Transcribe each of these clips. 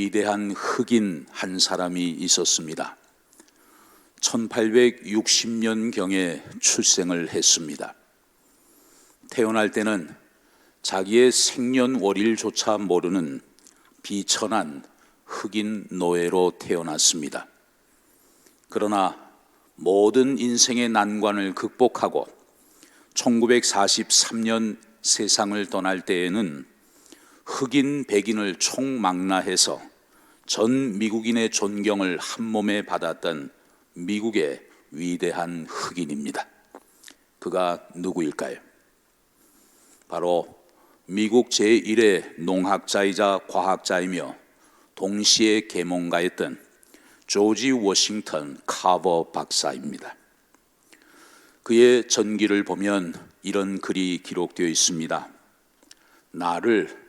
위대한 흑인 한 사람이 있었습니다. 1860년경에 출생을 했습니다. 태어날 때는 자기의 생년월일조차 모르는 비천한 흑인 노예로 태어났습니다. 그러나 모든 인생의 난관을 극복하고 1943년 세상을 떠날 때에는 흑인 백인을 총망라해서 전 미국인의 존경을 한몸에 받았던 미국의 위대한 흑인입니다. 그가 누구일까요? 바로 미국 제1의 농학자이자 과학자이며 동시에 계몽가였던 조지 워싱턴 카버 박사입니다. 그의 전기를 보면 이런 글이 기록되어 있습니다. 나를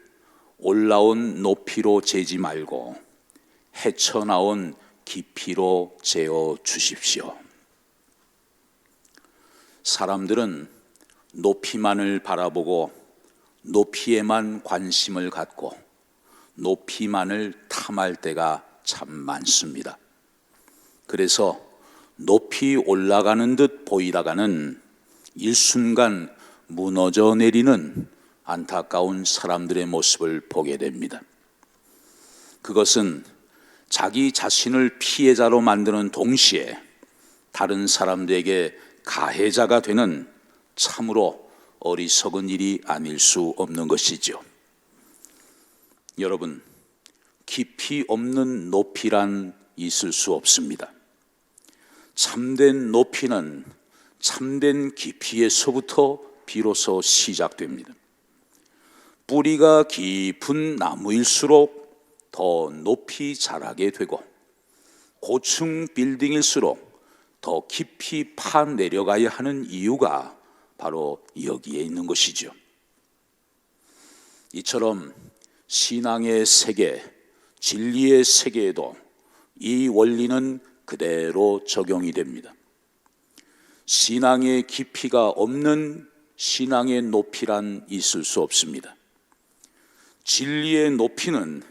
올라온 높이로 재지 말고 헤쳐나온 깊이로 재어 주십시오. 사람들은 높이만을 바라보고 높이에만 관심을 갖고 높이만을 탐할 때가 참 많습니다. 그래서 높이 올라가는 듯 보이다가는 일순간 무너져 내리는 안타까운 사람들의 모습을 보게 됩니다. 그것은 자기 자신을 피해자로 만드는 동시에 다른 사람들에게 가해자가 되는 참으로 어리석은 일이 아닐 수 없는 것이죠. 여러분, 깊이 없는 높이란 있을 수 없습니다. 참된 높이는 참된 깊이에서부터 비로소 시작됩니다. 뿌리가 깊은 나무일수록 더 높이 자라게 되고 고층 빌딩일수록 더 깊이 파 내려가야 하는 이유가 바로 여기에 있는 것이죠. 이처럼 신앙의 세계, 진리의 세계에도 이 원리는 그대로 적용이 됩니다. 신앙의 깊이가 없는 신앙의 높이란 있을 수 없습니다. 진리의 높이는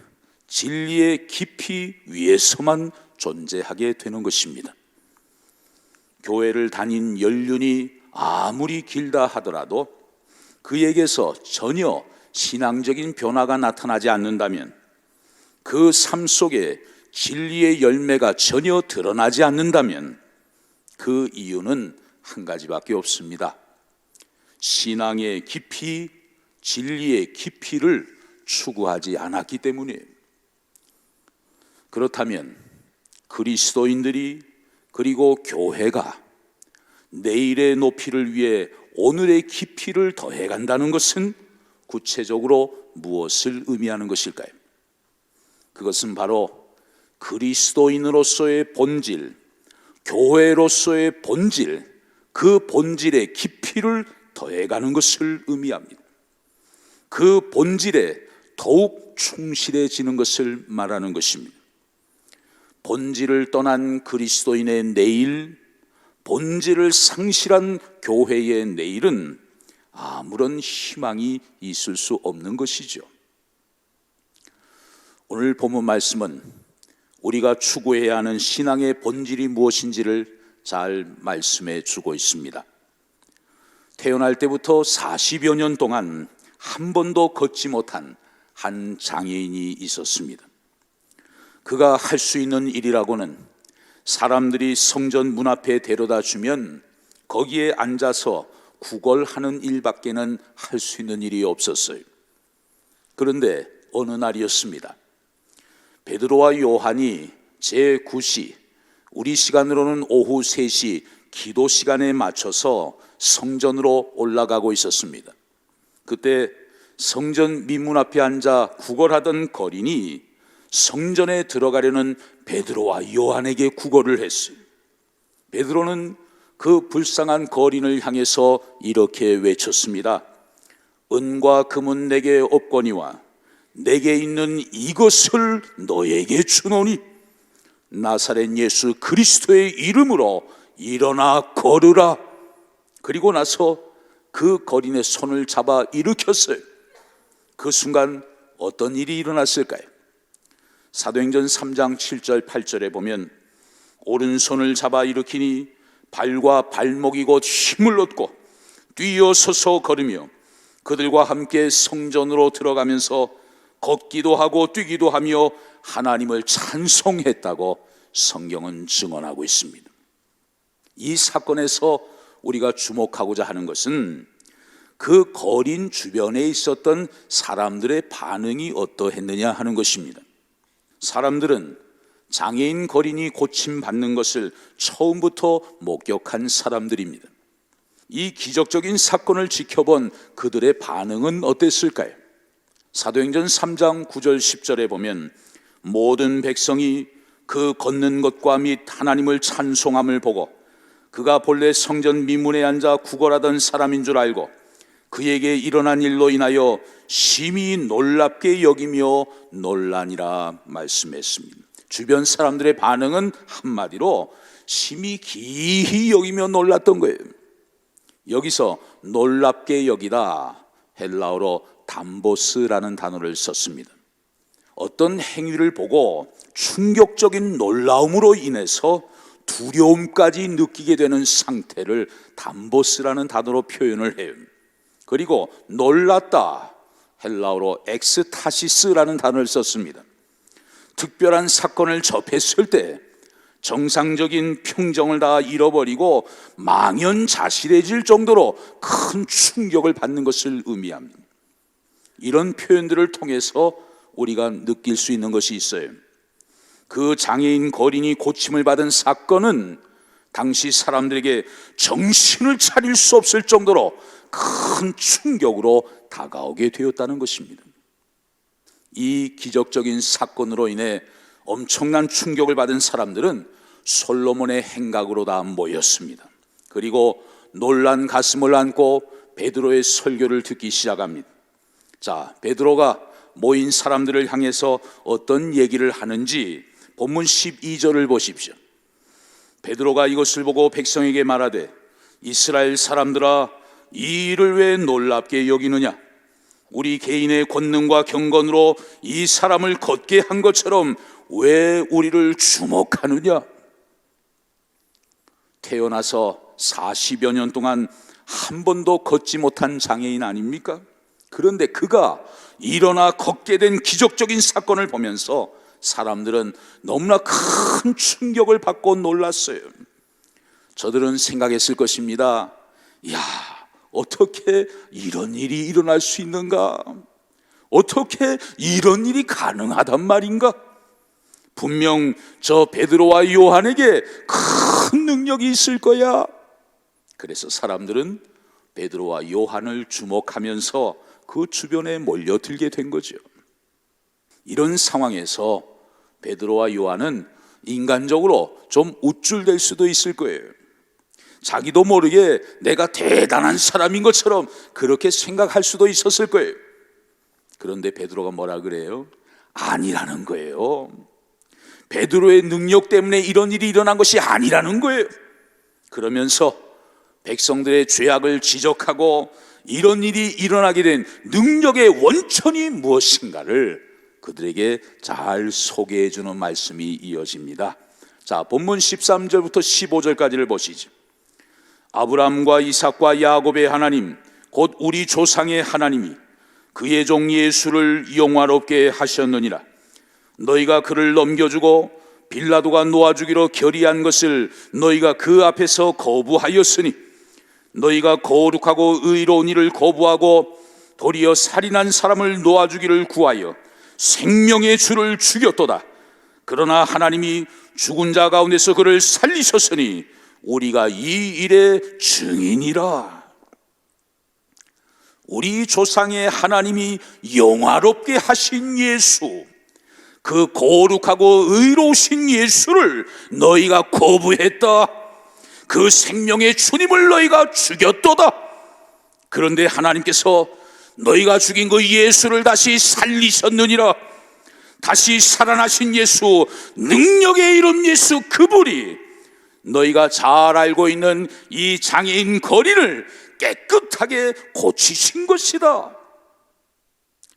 진리의 깊이 위에서만 존재하게 되는 것입니다. 교회를 다닌 연륜이 아무리 길다 하더라도 그에게서 전혀 신앙적인 변화가 나타나지 않는다면, 그 삶 속에 진리의 열매가 전혀 드러나지 않는다면 그 이유는 한 가지밖에 없습니다. 신앙의 깊이, 진리의 깊이를 추구하지 않았기 때문이에요. 그렇다면 그리스도인들이, 그리고 교회가 내일의 높이를 위해 오늘의 깊이를 더해간다는 것은 구체적으로 무엇을 의미하는 것일까요? 그것은 바로 그리스도인으로서의 본질, 교회로서의 본질, 그 본질의 깊이를 더해가는 것을 의미합니다. 그 본질에 더욱 충실해지는 것을 말하는 것입니다. 본질을 떠난 그리스도인의 내일, 본질을 상실한 교회의 내일은 아무런 희망이 있을 수 없는 것이죠. 오늘 본문 말씀은 우리가 추구해야 하는 신앙의 본질이 무엇인지를 잘 말씀해 주고 있습니다. 태어날 때부터 40여 년 동안 한 번도 걷지 못한 한 장애인이 있었습니다. 그가 할 수 있는 일이라고는 사람들이 성전 문 앞에 데려다 주면 거기에 앉아서 구걸하는 일밖에는 할 수 있는 일이 없었어요. 그런데 어느 날이었습니다. 베드로와 요한이 제9시, 우리 시간으로는 오후 3시 기도 시간에 맞춰서 성전으로 올라가고 있었습니다. 그때 성전 민문 앞에 앉아 구걸하던 거린이 성전에 들어가려는 베드로와 요한에게 구걸을 했어요. 베드로는 그 불쌍한 거린을 향해서 이렇게 외쳤습니다. 은과 금은 내게 없거니와 내게 있는 이것을 너에게 주노니 나사렛 예수 그리스도의 이름으로 일어나 걸으라. 그리고 나서 그 거린의 손을 잡아 일으켰어요. 그 순간 어떤 일이 일어났을까요? 사도행전 3장 7절 8절에 보면 오른손을 잡아 일으키니 발과 발목이 곧 힘을 얻고 뛰어서서 걸으며 그들과 함께 성전으로 들어가면서 걷기도 하고 뛰기도 하며 하나님을 찬송했다고 성경은 증언하고 있습니다. 이 사건에서 우리가 주목하고자 하는 것은 그 거린 주변에 있었던 사람들의 반응이 어떠했느냐 하는 것입니다. 사람들은 장애인 거린이 고침받는 것을 처음부터 목격한 사람들입니다. 이 기적적인 사건을 지켜본 그들의 반응은 어땠을까요? 사도행전 3장 9절 10절에 보면 모든 백성이 그 걷는 것과 및 하나님을 찬송함을 보고 그가 본래 성전 미문에 앉아 구걸하던 사람인 줄 알고 그에게 일어난 일로 인하여 심히 놀랍게 여기며 놀라니라 말씀했습니다. 주변 사람들의 반응은 한마디로 심히 기이히 여기며 놀랐던 거예요. 여기서 놀랍게 여기다 헬라어로 담보스라는 단어를 썼습니다. 어떤 행위를 보고 충격적인 놀라움으로 인해서 두려움까지 느끼게 되는 상태를 담보스라는 단어로 표현을 해요. 그리고 놀랐다 헬라어로 엑스타시스라는 단어를 썼습니다. 특별한 사건을 접했을 때 정상적인 평정을 다 잃어버리고 망연자실해질 정도로 큰 충격을 받는 것을 의미합니다. 이런 표현들을 통해서 우리가 느낄 수 있는 것이 있어요. 그 장애인 거린이 고침을 받은 사건은 당시 사람들에게 정신을 차릴 수 없을 정도로 큰 충격으로 다가오게 되었다는 것입니다. 이 기적적인 사건으로 인해 엄청난 충격을 받은 사람들은 솔로몬의 행각으로 다 모였습니다. 그리고 놀란 가슴을 안고 베드로의 설교를 듣기 시작합니다. 자, 베드로가 모인 사람들을 향해서 어떤 얘기를 하는지 본문 12절을 보십시오. 베드로가 이것을 보고 백성에게 말하되 이스라엘 사람들아 이 일을 왜 놀랍게 여기느냐? 우리 개인의 권능과 경건으로 이 사람을 걷게 한 것처럼 왜 우리를 주목하느냐? 태어나서 40여 년 동안 한 번도 걷지 못한 장애인 아닙니까? 그런데 그가 일어나 걷게 된 기적적인 사건을 보면서 사람들은 너무나 큰 충격을 받고 놀랐어요. 저들은 생각했을 것입니다. 야, 어떻게 이런 일이 일어날 수 있는가? 어떻게 이런 일이 가능하단 말인가? 분명 저 베드로와 요한에게 큰 능력이 있을 거야. 그래서 사람들은 베드로와 요한을 주목하면서 그 주변에 몰려들게 된 거죠. 이런 상황에서 베드로와 요한은 인간적으로 좀 우쭐댈 수도 있을 거예요. 자기도 모르게 내가 대단한 사람인 것처럼 그렇게 생각할 수도 있었을 거예요. 그런데 베드로가 뭐라 그래요? 아니라는 거예요. 베드로의 능력 때문에 이런 일이 일어난 것이 아니라는 거예요. 그러면서 백성들의 죄악을 지적하고 이런 일이 일어나게 된 능력의 원천이 무엇인가를 그들에게 잘 소개해 주는 말씀이 이어집니다. 자, 본문 13절부터 15절까지를 보시죠. 아브라함과 이삭과 야곱의 하나님 곧 우리 조상의 하나님이 그의 종 예수를 영화롭게 하셨느니라. 너희가 그를 넘겨주고 빌라도가 놓아주기로 결의한 것을 너희가 그 앞에서 거부하였으니 너희가 거룩하고 의로운 일을 거부하고 도리어 살인한 사람을 놓아주기를 구하여 생명의 주를 죽였도다. 그러나 하나님이 죽은 자 가운데서 그를 살리셨으니 우리가 이 일의 증인이라. 우리 조상의 하나님이 영화롭게 하신 예수, 그 거룩하고 의로우신 예수를 너희가 거부했다. 그 생명의 주님을 너희가 죽였도다. 그런데 하나님께서 너희가 죽인 그 예수를 다시 살리셨느니라. 다시 살아나신 예수, 능력의 이름 예수, 그분이 너희가 잘 알고 있는 이 장애인 거린을 깨끗하게 고치신 것이다.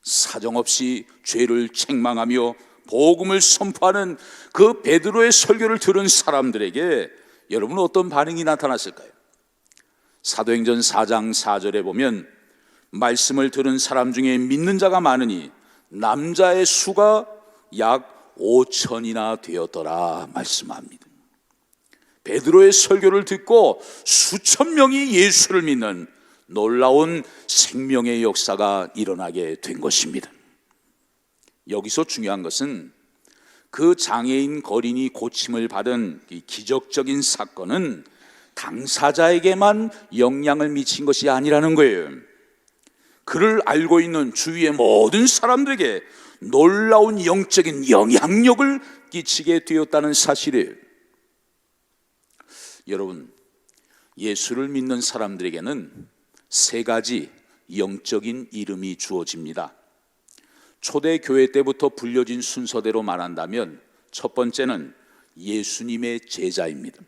사정없이 죄를 책망하며 복음을 선포하는 그 베드로의 설교를 들은 사람들에게 여러분 어떤 반응이 나타났을까요? 사도행전 4장 4절에 보면 말씀을 들은 사람 중에 믿는 자가 많으니 남자의 수가 약 5천이나 되었더라 말씀합니다. 베드로의 설교를 듣고 수천 명이 예수를 믿는 놀라운 생명의 역사가 일어나게 된 것입니다. 여기서 중요한 것은 그 장애인 거린이 고침을 받은 이 기적적인 사건은 당사자에게만 영향을 미친 것이 아니라는 거예요. 그를 알고 있는 주위의 모든 사람들에게 놀라운 영적인 영향력을 끼치게 되었다는 사실이에요. 여러분, 예수를 믿는 사람들에게는 세 가지 영적인 이름이 주어집니다. 초대교회 때부터 불려진 순서대로 말한다면 첫 번째는 예수님의 제자입니다.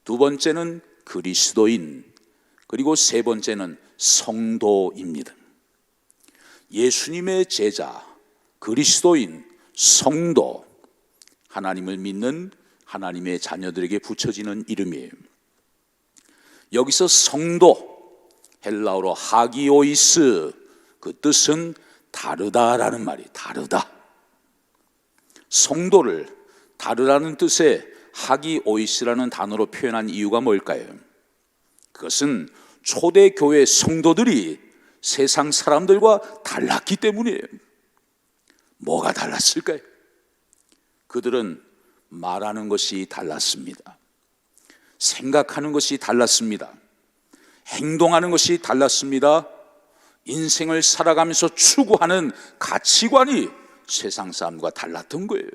두 번째는 그리스도인, 그리고 세 번째는 성도입니다. 예수님의 제자, 그리스도인, 성도, 하나님을 믿는 하나님의 자녀들에게 붙여지는 이름이에요. 여기서 성도, 헬라어로 하기오이스, 그 뜻은 다르다라는 말이 다르다. 성도를 다르다는 뜻의 하기오이스라는 단어로 표현한 이유가 뭘까요? 그것은 초대교회 성도들이 세상 사람들과 달랐기 때문이에요. 뭐가 달랐을까요? 그들은 말하는 것이 달랐습니다. 생각하는 것이 달랐습니다. 행동하는 것이 달랐습니다. 인생을 살아가면서 추구하는 가치관이 세상 사람과 달랐던 거예요.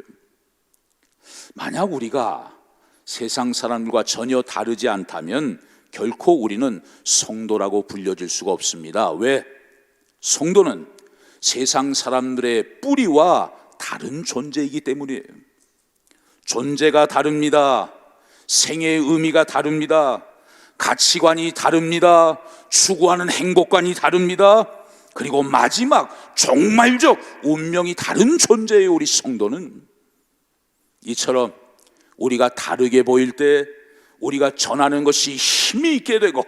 만약 우리가 세상 사람들과 전혀 다르지 않다면 결코 우리는 성도라고 불려질 수가 없습니다. 왜? 성도는 세상 사람들의 뿌리와 다른 존재이기 때문이에요. 존재가 다릅니다. 생애의 의미가 다릅니다. 가치관이 다릅니다. 추구하는 행복관이 다릅니다. 그리고 마지막 종말적 운명이 다른 존재예요. 우리 성도는. 이처럼 우리가 다르게 보일 때 우리가 전하는 것이 힘이 있게 되고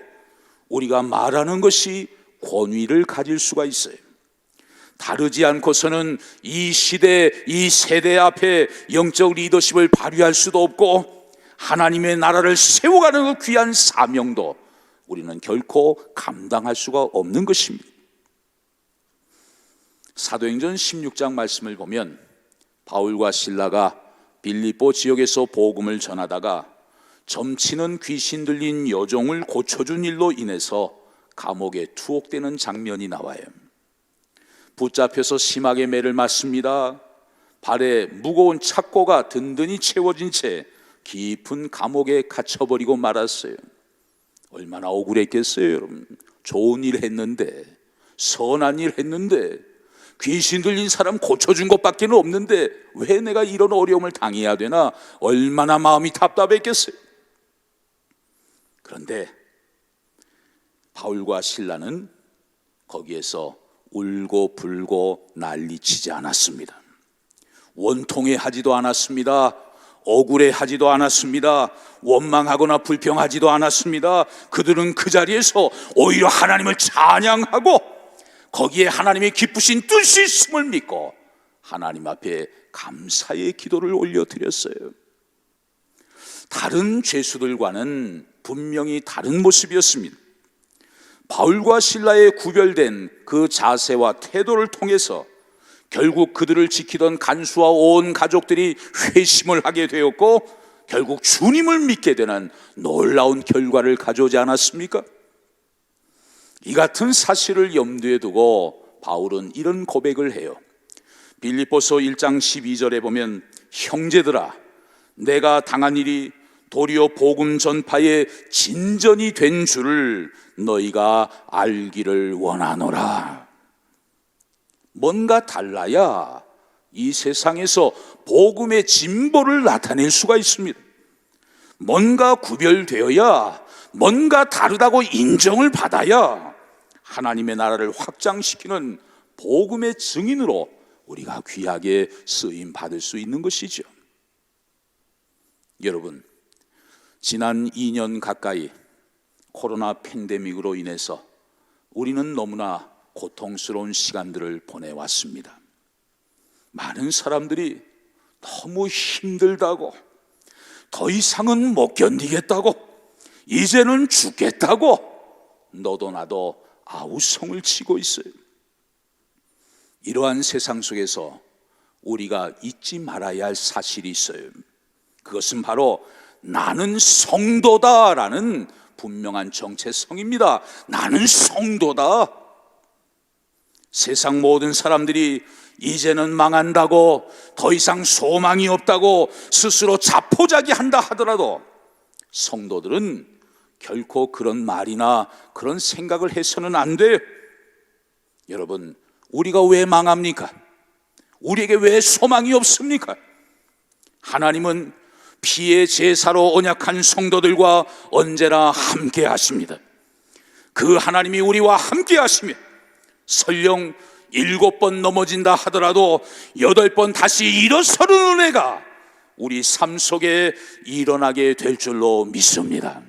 우리가 말하는 것이 권위를 가질 수가 있어요. 다르지 않고서는 이 시대, 이 세대 앞에 영적 리더십을 발휘할 수도 없고 하나님의 나라를 세워가는 그 귀한 사명도 우리는 결코 감당할 수가 없는 것입니다. 사도행전 16장 말씀을 보면 바울과 실라가 빌립보 지역에서 복음을 전하다가 점치는 귀신 들린 여종을 고쳐준 일로 인해서 감옥에 투옥되는 장면이 나와요. 붙잡혀서 심하게 매를 맞습니다. 발에 무거운 착고가 든든히 채워진 채 깊은 감옥에 갇혀버리고 말았어요. 얼마나 억울했겠어요, 여러분. 좋은 일 했는데, 선한 일 했는데, 귀신 들린 사람 고쳐준 것밖에 없는데 왜 내가 이런 어려움을 당해야 되나? 얼마나 마음이 답답했겠어요. 그런데 바울과 실라는 거기에서 울고 불고 난리치지 않았습니다. 원통해하지도 않았습니다. 억울해하지도 않았습니다. 원망하거나 불평하지도 않았습니다. 그들은 그 자리에서 오히려 하나님을 찬양하고 거기에 하나님의 기쁘신 뜻이 있음을 믿고 하나님 앞에 감사의 기도를 올려드렸어요. 다른 죄수들과는 분명히 다른 모습이었습니다. 바울과 실라의 구별된 그 자세와 태도를 통해서 결국 그들을 지키던 간수와 온 가족들이 회심을 하게 되었고 결국 주님을 믿게 되는 놀라운 결과를 가져오지 않았습니까? 이 같은 사실을 염두에 두고 바울은 이런 고백을 해요. 빌립보서 1장 12절에 보면 형제들아 내가 당한 일이 도리어 복음 전파의 진전이 된 줄을 너희가 알기를 원하노라. 뭔가 달라야 이 세상에서 복음의 진보를 나타낼 수가 있습니다. 뭔가 구별되어야, 뭔가 다르다고 인정을 받아야 하나님의 나라를 확장시키는 복음의 증인으로 우리가 귀하게 쓰임 받을 수 있는 것이죠. 여러분, 지난 2년 가까이 코로나 팬데믹으로 인해서 우리는 너무나 고통스러운 시간들을 보내왔습니다. 많은 사람들이 너무 힘들다고, 더 이상은 못 견디겠다고, 이제는 죽겠다고 너도 나도 아우성을 치고 있어요. 이러한 세상 속에서 우리가 잊지 말아야 할 사실이 있어요. 그것은 바로 나는 성도다라는 분명한 정체성입니다. 나는 성도다. 세상 모든 사람들이 이제는 망한다고, 더 이상 소망이 없다고 스스로 자포자기한다 하더라도 성도들은 결코 그런 말이나 그런 생각을 해서는 안 돼요. 여러분, 우리가 왜 망합니까? 우리에게 왜 소망이 없습니까? 하나님은 피의 제사로 언약한 성도들과 언제나 함께 하십니다. 그 하나님이 우리와 함께 하시며 설령 7번 넘어진다 하더라도 8번 다시 일어서는 은혜가 우리 삶 속에 일어나게 될 줄로 믿습니다.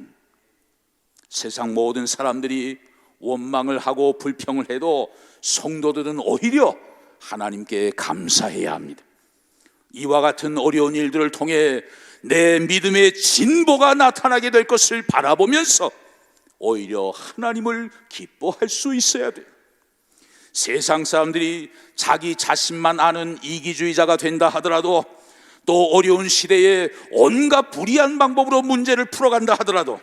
세상 모든 사람들이 원망을 하고 불평을 해도 성도들은 오히려 하나님께 감사해야 합니다. 이와 같은 어려운 일들을 통해 내 믿음의 진보가 나타나게 될 것을 바라보면서 오히려 하나님을 기뻐할 수 있어야 돼요. 세상 사람들이 자기 자신만 아는 이기주의자가 된다 하더라도, 또 어려운 시대에 온갖 불의한 방법으로 문제를 풀어간다 하더라도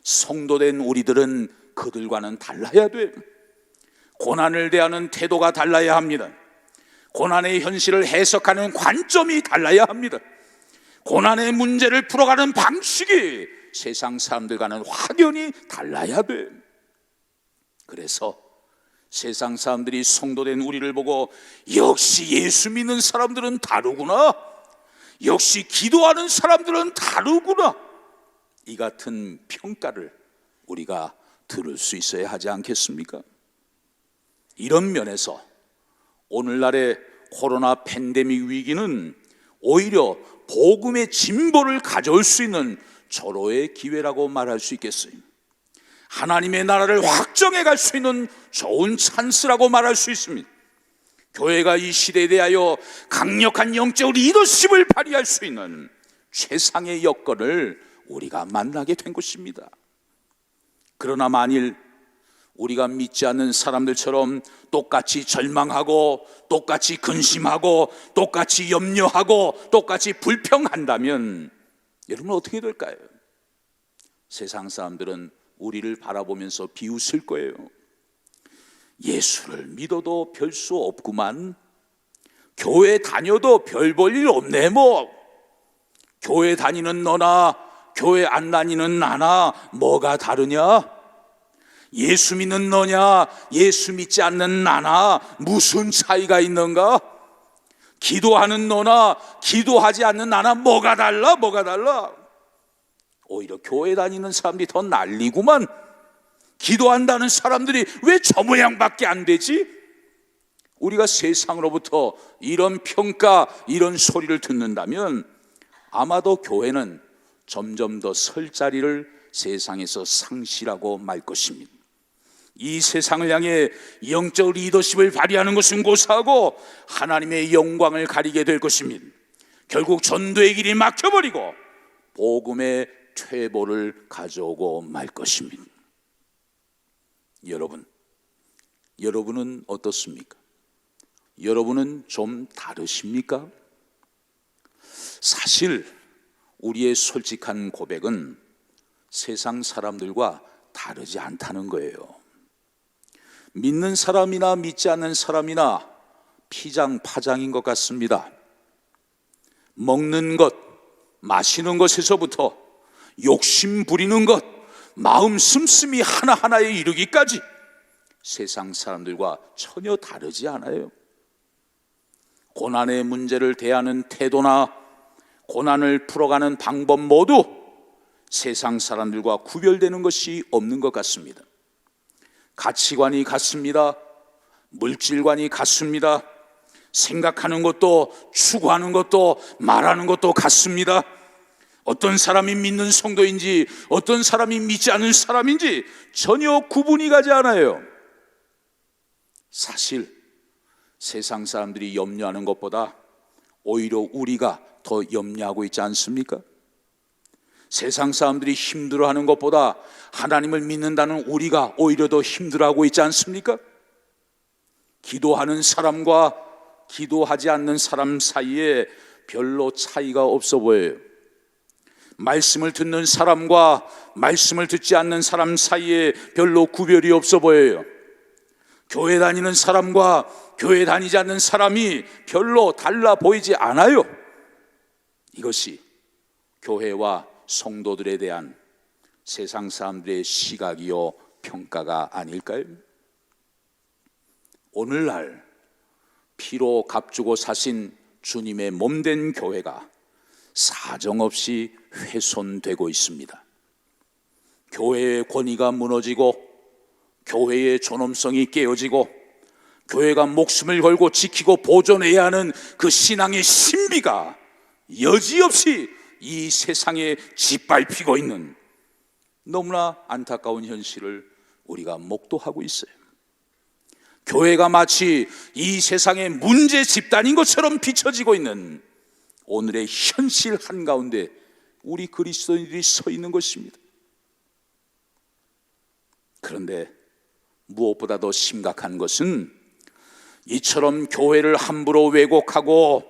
성도된 우리들은 그들과는 달라야 돼요. 고난을 대하는 태도가 달라야 합니다. 고난의 현실을 해석하는 관점이 달라야 합니다. 고난의 문제를 풀어가는 방식이 세상 사람들과는 확연히 달라야 돼. 그래서 세상 사람들이 성도된 우리를 보고 역시 예수 믿는 사람들은 다르구나, 역시 기도하는 사람들은 다르구나, 이 같은 평가를 우리가 들을 수 있어야 하지 않겠습니까? 이런 면에서 오늘날의 코로나 팬데믹 위기는 오히려 복음의 진보를 가져올 수 있는 절호의 기회라고 말할 수 있겠어요. 하나님의 나라를 확정해 갈 수 있는 좋은 찬스라고 말할 수 있습니다. 교회가 이 시대에 대하여 강력한 영적 리더십을 발휘할 수 있는 최상의 여건을 우리가 만나게 된 것입니다. 그러나 만일 우리가 믿지 않는 사람들처럼 똑같이 절망하고 똑같이 근심하고 똑같이 염려하고 똑같이 불평한다면 여러분 어떻게 될까요? 세상 사람들은 우리를 바라보면서 비웃을 거예요. 예수를 믿어도 별 수 없구만, 교회 다녀도 별 볼 일 없네, 뭐 교회 다니는 너나 교회 안 다니는 나나 뭐가 다르냐? 예수 믿는 너냐 예수 믿지 않는 나나 무슨 차이가 있는가? 기도하는 너나 기도하지 않는 나나 뭐가 달라? 오히려 교회 다니는 사람들이 더 난리구만. 기도한다는 사람들이 왜 저 모양밖에 안 되지? 우리가 세상으로부터 이런 평가, 이런 소리를 듣는다면 아마도 교회는 점점 더 설 자리를 세상에서 상실하고 말 것입니다. 이 세상을 향해 영적 리더십을 발휘하는 것은 고사하고 하나님의 영광을 가리게 될 것입니다. 결국 전도의 길이 막혀버리고 복음의 퇴보를 가져오고 말 것입니다. 여러분은 어떻습니까? 여러분은 좀 다르십니까? 사실 우리의 솔직한 고백은 세상 사람들과 다르지 않다는 거예요. 믿는 사람이나 믿지 않는 사람이나 피장파장인 것 같습니다. 먹는 것, 마시는 것에서부터 욕심 부리는 것, 마음 씀씀이 하나하나에 이르기까지 세상 사람들과 전혀 다르지 않아요. 고난의 문제를 대하는 태도나 고난을 풀어가는 방법 모두 세상 사람들과 구별되는 것이 없는 것 같습니다. 가치관이 같습니다. 물질관이 같습니다. 생각하는 것도 추구하는 것도 말하는 것도 같습니다. 어떤 사람이 믿는 성도인지 어떤 사람이 믿지 않는 사람인지 전혀 구분이 가지 않아요. 사실 세상 사람들이 염려하는 것보다 오히려 우리가 더 염려하고 있지 않습니까? 세상 사람들이 힘들어하는 것보다 하나님을 믿는다는 우리가 오히려 더 힘들어하고 있지 않습니까? 기도하는 사람과 기도하지 않는 사람 사이에 별로 차이가 없어 보여요. 말씀을 듣는 사람과 말씀을 듣지 않는 사람 사이에 별로 구별이 없어 보여요. 교회 다니는 사람과 교회 다니지 않는 사람이 별로 달라 보이지 않아요. 이것이 교회와 성도들에 대한 세상 사람들의 시각이요 평가가 아닐까요? 오늘날 피로 값주고 사신 주님의 몸된 교회가 사정없이 훼손되고 있습니다. 교회의 권위가 무너지고 교회의 존엄성이 깨어지고 교회가 목숨을 걸고 지키고 보존해야 하는 그 신앙의 신비가 여지없이 이 세상에 짓밟히고 있는 너무나 안타까운 현실을 우리가 목도하고 있어요. 교회가 마치 이 세상의 문제 집단인 것처럼 비춰지고 있는 오늘의 현실 한가운데 우리 그리스도인들이 서 있는 것입니다. 그런데 무엇보다 더 심각한 것은 이처럼 교회를 함부로 왜곡하고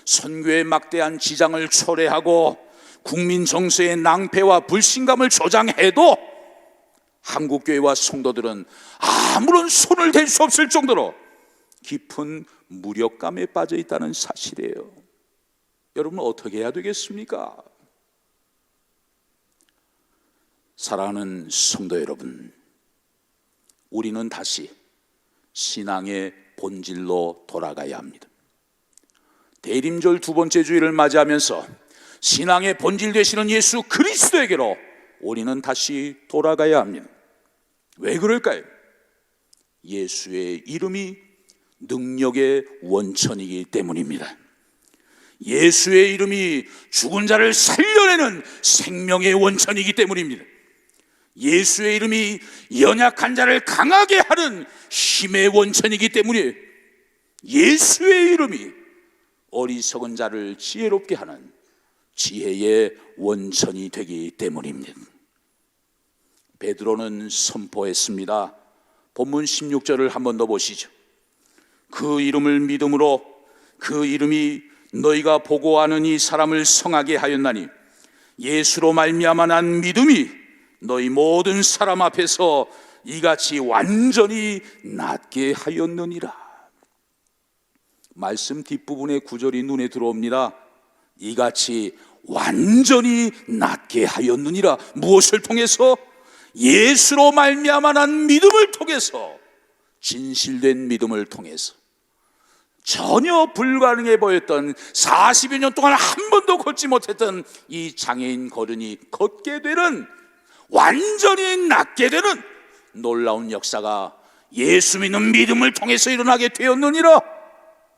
선교의 막대한 지장을 초래하고 국민 정서의 낭패와 불신감을 조장해도 한국교회와 성도들은 아무런 손을 댈 수 없을 정도로 깊은 무력감에 빠져 있다는 사실이에요. 여러분 어떻게 해야 되겠습니까? 사랑하는 성도 여러분, 우리는 다시 신앙의 본질로 돌아가야 합니다. 대림절 두 번째 주일을 맞이하면서 신앙의 본질 되시는 예수 그리스도에게로 우리는 다시 돌아가야 합니다. 왜 그럴까요? 예수의 이름이 능력의 원천이기 때문입니다. 예수의 이름이 죽은 자를 살려내는 생명의 원천이기 때문입니다. 예수의 이름이 연약한 자를 강하게 하는 힘의 원천이기 때문에 예수의 이름이 어리석은 자를 지혜롭게 하는 지혜의 원천이 되기 때문입니다. 베드로는 선포했습니다. 본문 16절을 한번 더 보시죠. 그 이름을 믿음으로 그 이름이 너희가 보고 아는 이 사람을 성하게 하였나니 예수로 말미암아 난 믿음이 너희 모든 사람 앞에서 이같이 완전히 낫게 하였느니라. 말씀 뒷부분의 구절이 눈에 들어옵니다. 이같이 완전히 낫게 하였느니라. 무엇을 통해서? 예수로 말미암아 난 믿음을 통해서, 진실된 믿음을 통해서. 전혀 불가능해 보였던 40여 년 동안 한 번도 걷지 못했던 이 장애인 거른이 걷게 되는, 완전히 낫게 되는 놀라운 역사가 예수 믿는 믿음을 통해서 일어나게 되었느니라.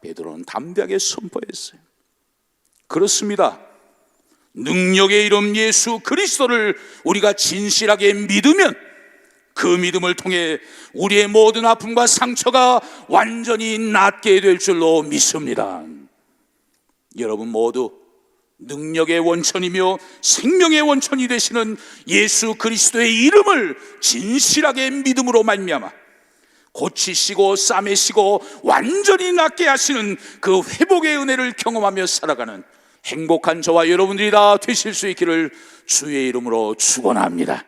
베드로는 담대하게 선포했어요. 그렇습니다. 능력의 이름 예수 그리스도를 우리가 진실하게 믿으면 그 믿음을 통해 우리의 모든 아픔과 상처가 완전히 낫게 될 줄로 믿습니다. 여러분 모두 능력의 원천이며 생명의 원천이 되시는 예수 그리스도의 이름을 진실하게 믿음으로 말미암아 고치시고 싸매시고 완전히 낫게 하시는 그 회복의 은혜를 경험하며 살아가는 행복한 저와 여러분들이 다 되실 수 있기를 주의 이름으로 축원합니다.